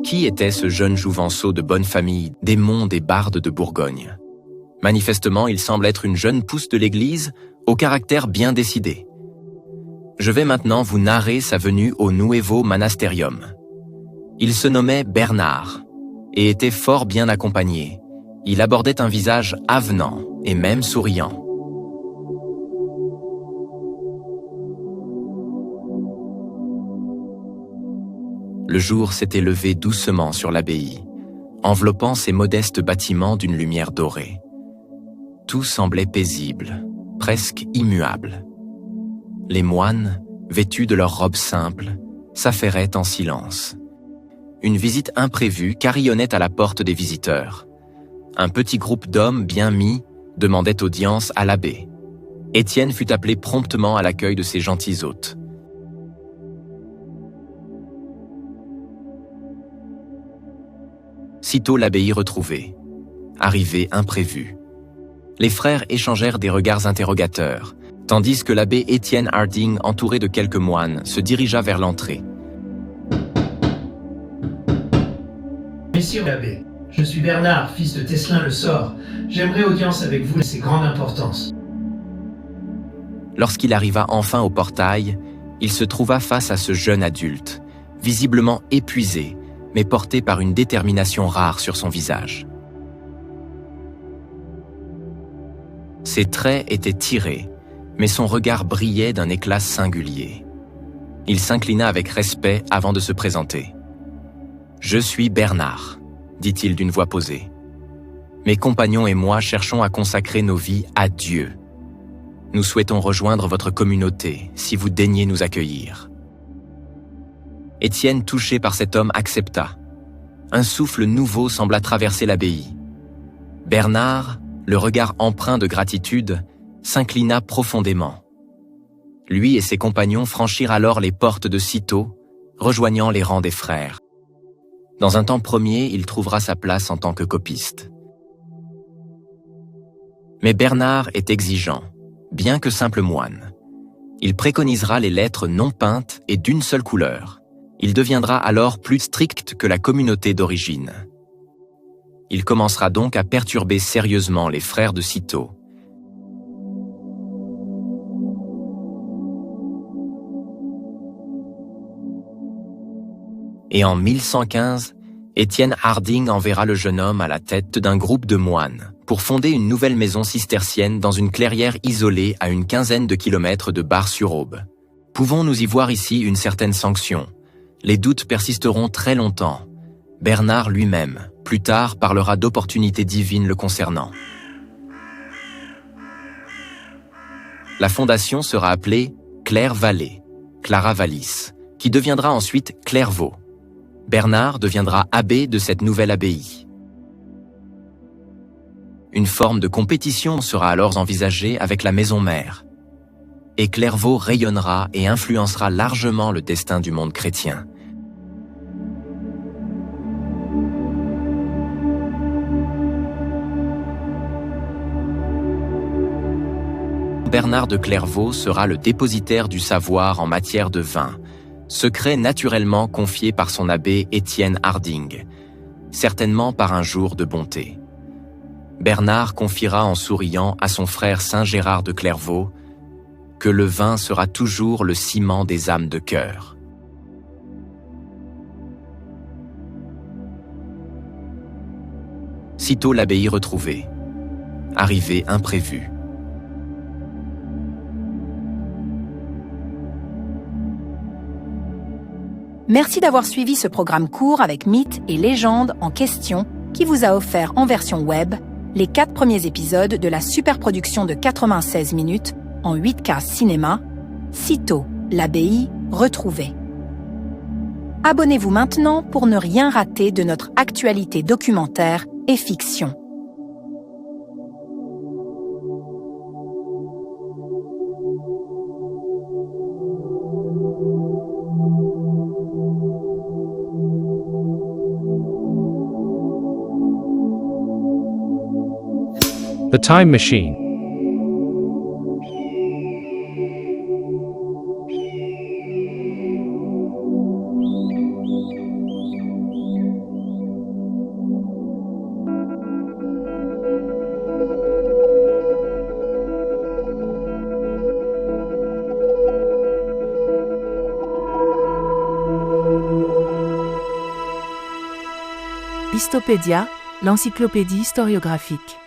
Qui était ce jeune jouvenceau de bonne famille, des monts des bardes de Bourgogne? Manifestement, il semble être une jeune pousse de l'église, au caractère bien décidé. Je vais maintenant vous narrer sa venue au Nuevo Monasterium. Il se nommait Bernard et était fort bien accompagné. Il abordait un visage avenant et même souriant. Le jour s'était levé doucement sur l'abbaye, enveloppant ces modestes bâtiments d'une lumière dorée. Tout semblait paisible, presque immuable. Les moines, vêtus de leurs robes simples, s'affairaient en silence. Une visite imprévue carillonnait à la porte des visiteurs. Un petit groupe d'hommes bien mis demandait audience à l'abbé. Étienne fut appelé promptement à l'accueil de ces gentils hôtes. Sitôt l'abbaye retrouvée, arrivée imprévue. Les frères échangèrent des regards interrogateurs, tandis que l'abbé Étienne Harding, entouré de quelques moines, se dirigea vers l'entrée. Messieurs l'abbé, je suis Bernard, fils de Tesselin le Sort. J'aimerais audience avec vous, c'est grande importance. Lorsqu'il arriva enfin au portail, il se trouva face à ce jeune adulte, visiblement épuisé, mais porté par une détermination rare sur son visage. Ses traits étaient tirés, mais son regard brillait d'un éclat singulier. Il s'inclina avec respect avant de se présenter. « Je suis Bernard », dit-il d'une voix posée. « Mes compagnons et moi cherchons à consacrer nos vies à Dieu. Nous souhaitons rejoindre votre communauté, si vous daignez nous accueillir. » Étienne, touché par cet homme, accepta. Un souffle nouveau sembla traverser l'abbaye. Bernard, le regard empreint de gratitude, s'inclina profondément. Lui et ses compagnons franchirent alors les portes de Cîteaux, rejoignant les rangs des frères. Dans un temps premier, il trouvera sa place en tant que copiste. Mais Bernard est exigeant, bien que simple moine. Il préconisera les lettres non peintes et d'une seule couleur. Il deviendra alors plus strict que la communauté d'origine. Il commencera donc à perturber sérieusement les frères de Cîteaux. Et en 1115, Étienne Harding enverra le jeune homme à la tête d'un groupe de moines pour fonder une nouvelle maison cistercienne dans une clairière isolée à une quinzaine de kilomètres de Bar-sur-Aube. Pouvons-nous y voir ici une certaine sanction? Les doutes persisteront très longtemps. Bernard lui-même, plus tard, parlera d'opportunités divines le concernant. La fondation sera appelée Claire-Vallée, Clara Vallis, qui deviendra ensuite Clairvaux. Bernard deviendra abbé de cette nouvelle abbaye. Une forme de compétition sera alors envisagée avec la maison mère. Et Clairvaux rayonnera et influencera largement le destin du monde chrétien. Bernard de Clairvaux sera le dépositaire du savoir en matière de vin, secret naturellement confié par son abbé Étienne Harding, certainement par un jour de bonté. Bernard confiera en souriant à son frère Saint Gérard de Clairvaux que le vin sera toujours le ciment des âmes de cœur. Sitôt l'abbaye retrouvée, arrivée imprévue. Merci d'avoir suivi ce programme court avec mythes et légendes en question qui vous a offert en version web les 4 premiers épisodes de la super production de 96 minutes en 8K cinéma, Cîteaux, l'abbaye retrouvée. Abonnez-vous maintenant pour ne rien rater de notre actualité documentaire et fiction. The Time Machine. Histopédia, l'encyclopédie historiographique.